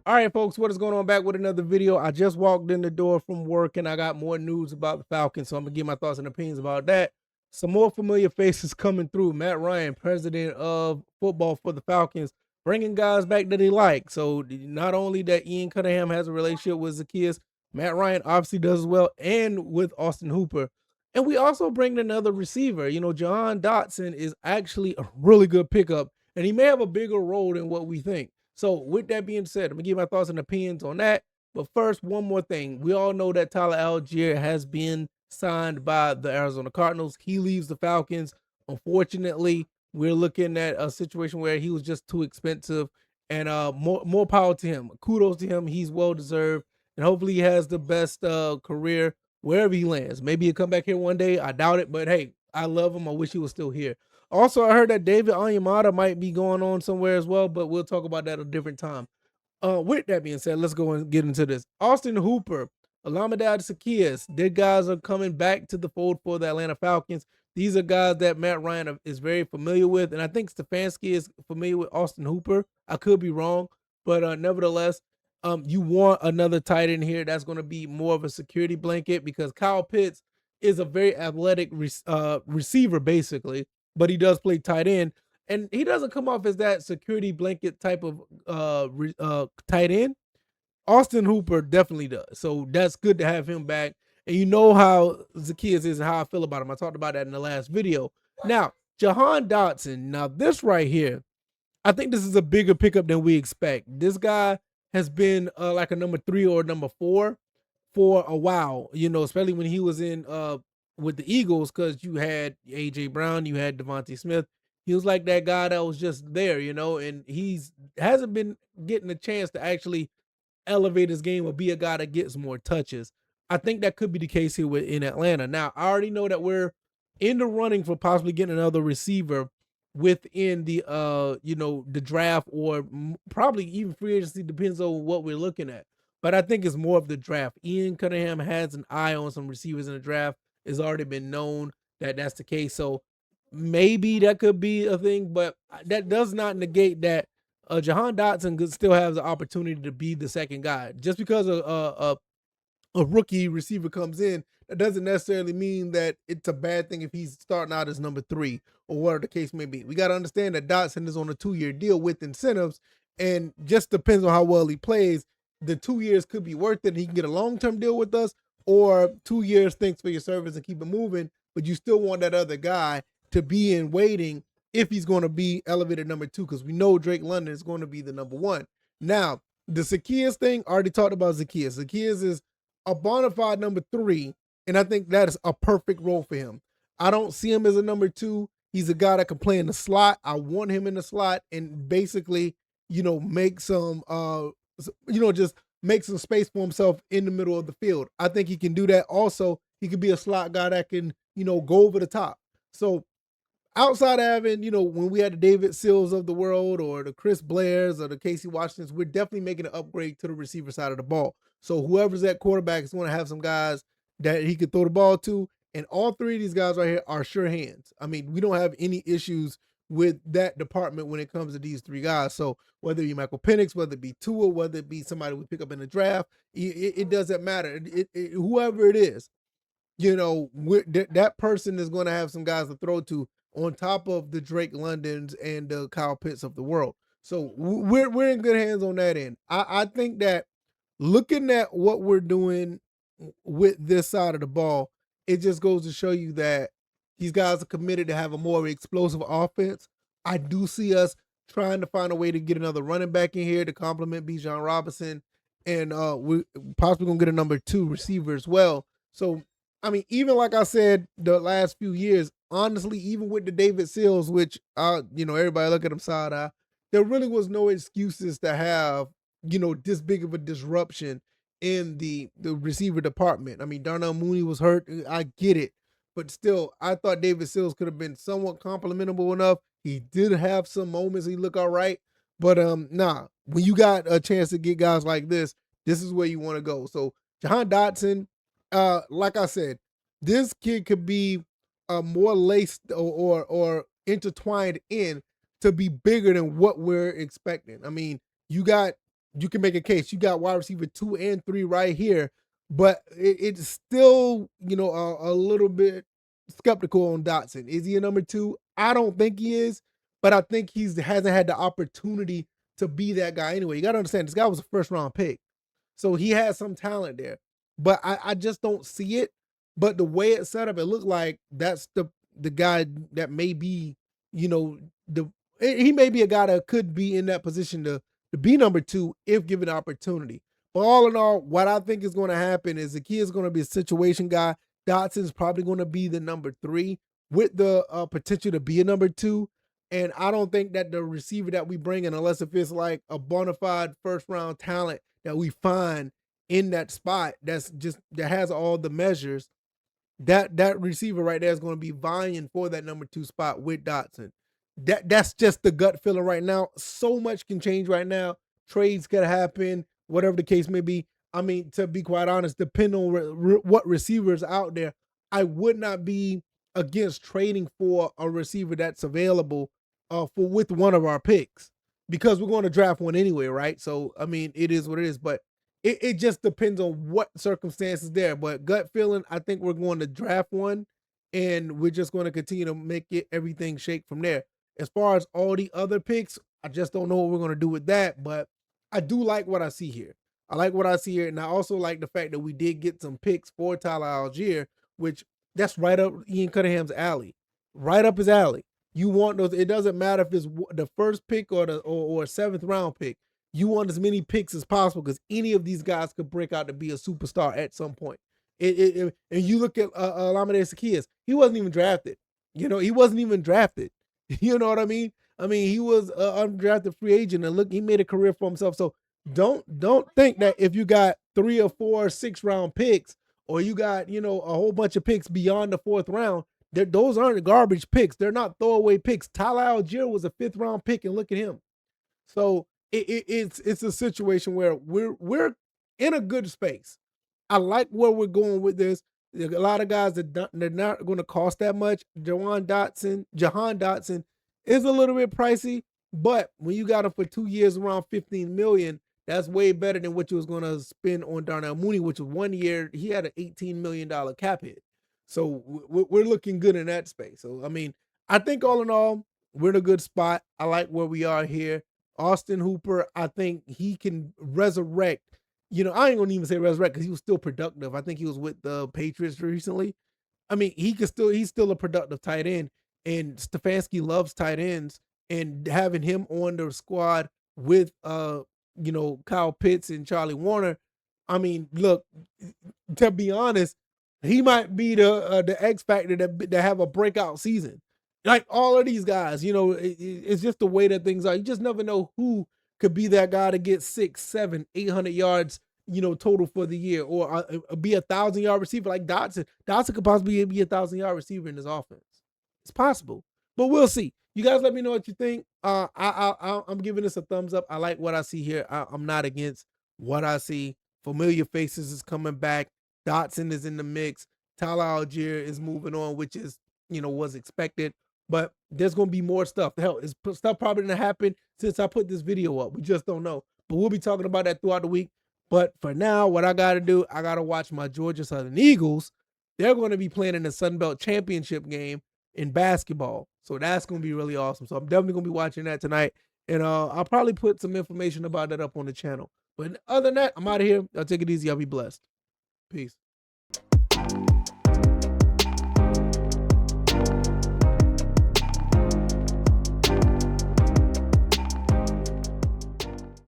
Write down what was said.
All right, folks, what is going on? Back with another video. I just walked in the door from work and I got more news about the Falcons, so I'm gonna give my thoughts and opinions about that. Some more familiar faces coming through. Matt Ryan, president of football for the Falcons, bringing guys back that he likes. So not only that Ian Cunningham has a relationship with Zacchaeus, Matt Ryan obviously does as well, and with Austin Hooper. And we also bring another receiver. Jahan Dotson is actually a really good pickup, and he may have a bigger role than what we think. So with that being said, I'm gonna give my thoughts and opinions on that. But first, one more thing. We all know that Tyler Algier has been signed by the Arizona Cardinals. He leaves the Falcons. Unfortunately, we're looking at a situation where he was just too expensive. And more power to him. Kudos to him. He's well deserved. And hopefully he has the best career wherever he lands. Maybe he'll come back here one day. I doubt it, but hey, I love him. I wish he was still here. Also, I heard that David Onyemata might be going on somewhere as well, but we'll talk about that at a different time. With that being said, let's go and get into this. Austin Hooper, Alameda Zacchaeus, their guys are coming back to the fold for the Atlanta Falcons. These are guys that Matt Ryan is very familiar with, and I think Stefanski is familiar with Austin Hooper. I could be wrong, but nevertheless, you want another tight end here that's going to be more of a security blanket because Kyle Pitts is a very athletic receiver, basically, but he does play tight end, and he doesn't come off as that security blanket type of tight end. Austin Hooper definitely does. So that's good to have him back. And you know how Zacchaeus is and how I feel about him. I talked about that in the last video. Now, Jahan Dotson. Now, this right here, I think this is a bigger pickup than we expect. This guy has been like a number 3 or number 4 for a while, especially when he was in with the Eagles, because you had AJ Brown, you had Devontae Smith. He was like that guy that was just there, and he's hasn't been getting a chance to actually elevate his game or be a guy that gets more touches. I think that could be the case here in Atlanta. Now, I already know that we're in the running for possibly getting another receiver within the draft or probably even free agency, depends on what we're looking at. But I think it's more of the draft. Ian Cunningham has an eye on some receivers in the draft. It's already been known that that's the case. So maybe that could be a thing, but that does not negate that Jahan Dotson could still have the opportunity to be the second guy. Just because a rookie receiver comes in, that doesn't necessarily mean that it's a bad thing if he's starting out as number 3 or whatever the case may be. We got to understand that Dotson is on a 2-year deal with incentives, and just depends on how well he plays. The 2 years could be worth it. He can get a long-term deal with us, or 2 years, thanks for your service and keep it moving, but you still want that other guy to be in waiting if he's going to be elevated number 2, because we know Drake London is going to be the number 1. Now, the Zacchaeus thing, already talked about Zacchaeus. Zacchaeus is a bona fide number 3, and I think that is a perfect role for him. I don't see him as a number 2. He's a guy that can play in the slot. I want him in the slot and basically, make some, just make some space for himself in the middle of the field. I think he can do that. Also, he could be a slot guy that can, go over the top. So outside of having, when we had the David Sills of the world or the Chris Blairs or the Casey Washingtons, we're definitely making an upgrade to the receiver side of the ball. So whoever's at quarterback is going to have some guys that he could throw the ball to. And all 3 of these guys right here are sure hands. I mean, we don't have any issues with that department when it comes to these 3 guys. So whether it be Michael Penix, whether it be Tua, whether it be somebody we pick up in the draft, it doesn't matter. Whoever it is, that person is going to have some guys to throw to on top of the Drake Londons and the Kyle Pitts of the world. So we're in good hands on that end. I think that looking at what we're doing with this side of the ball, it just goes to show you that these guys are committed to have a more explosive offense. I do see us trying to find a way to get another running back in here to complement Bijan Robinson, and we're possibly going to get a number 2 receiver as well. So, I mean, even like I said, the last few years, honestly, even with the David Sills, which, everybody look at him side eye, there really was no excuses to have, this big of a disruption in the receiver department. I mean, Darnell Mooney was hurt. I get it. But still, I thought David Sills could have been somewhat complimentable enough. He did have some moments he looked all right. But nah, when you got a chance to get guys like this is where you want to go. So Jahan Dotson, like I said, this kid could be more laced or intertwined in to be bigger than what we're expecting. I mean, you got you can make a case. You got wide receiver 2 and 3 right here, but it's still, a little bit skeptical on Dotson. Is he a number 2? I don't think he is, but I think he hasn't had the opportunity to be that guy anyway. You got to understand, this guy was a first round pick. So he has some talent there, but I just don't see it. But the way it's set up, it looked like that's the guy that may be, the he may be a guy that could be in that position to be number 2 if given the opportunity. But all in all, what I think is going to happen is the kid is going to be a situation guy. Dotson's probably going to be the number 3 with the potential to be a number 2. And I don't think that the receiver that we bring in, unless if it's like a bona fide first round talent that we find in that spot that has all the measures, that receiver right there is going to be vying for that number 2 spot with Dotson. That's just the gut feeling right now. So much can change right now. Trades could happen, whatever the case may be. I mean, to be quite honest, depending on what receivers out there, I would not be against trading for a receiver that's available with one of our picks, because we're going to draft one anyway, right? So I mean, it is what it is, but it just depends on what circumstances there. But gut feeling, I think we're going to draft one, and we're just going to continue to make everything shake from there. As far as all the other picks, I just don't know what we're going to do with that. But I do like what I see here. I like what I see here, and I also like the fact that we did get some picks for Tyler Algier, which that's right up Ian Cunningham's alley, right up his alley. You want those. It doesn't matter if it's the first pick or or 7th round pick. You want as many picks as possible, because any of these guys could break out to be a superstar at some point. And you look at Olamide Zaccheaus, he wasn't even drafted. He wasn't even drafted. You know what I mean? I mean, he was an undrafted free agent, and look, he made a career for himself. So don't think that if you got 3 or 4 or 6 round picks, or you got, a whole bunch of picks beyond the 4th round, those aren't garbage picks. They're not throwaway picks. Tyler Algier was a 5th round pick, and look at him. So it's a situation where we're in a good space. I like where we're going with this. There's a lot of guys that they're not going to cost that much. Jahan Dotson is a little bit pricey, but when you got him for 2 years around $15 million, that's way better than what you was going to spend on Darnell Mooney, which was 1 year. He had an $18 million cap hit. So we're looking good in that space. So, I mean, I think all in all, we're in a good spot. I like where we are here. Austin Hooper, I think he can resurrect. I ain't going to even say resurrect, because he was still productive. I think he was with the Patriots recently. I mean, he's still a productive tight end, and Stefanski loves tight ends, and having him on the squad with Kyle Pitts and Charlie Warner. I mean, look, to be honest, he might be the X factor that have a breakout season. Like all of these guys, it's just the way that things are. You just never know who could be that guy to get 6, 7, 800 yards, total for the year, or be 1,000-yard receiver like Dotson. Dotson could possibly be 1,000-yard receiver in this offense. It's possible, but we'll see. You guys let me know what you think. I'm giving this a thumbs up. I like what I see here. I'm not against what I see. Familiar faces is coming back. Dotson is in the mix. Tyler Algier is moving on, which is, was expected. But there's going to be more stuff. Hell, it's stuff probably going to happen since I put this video up. We just don't know. But we'll be talking about that throughout the week. But for now, what I got to do, I got to watch my Georgia Southern Eagles. They're going to be playing in the Sun Belt Championship game in basketball. So that's going to be really awesome. So I'm definitely going to be watching that tonight. And I'll probably put some information about that up on the channel. But other than that, I'm out of here. Y'all take it easy. Y'all be blessed. Peace.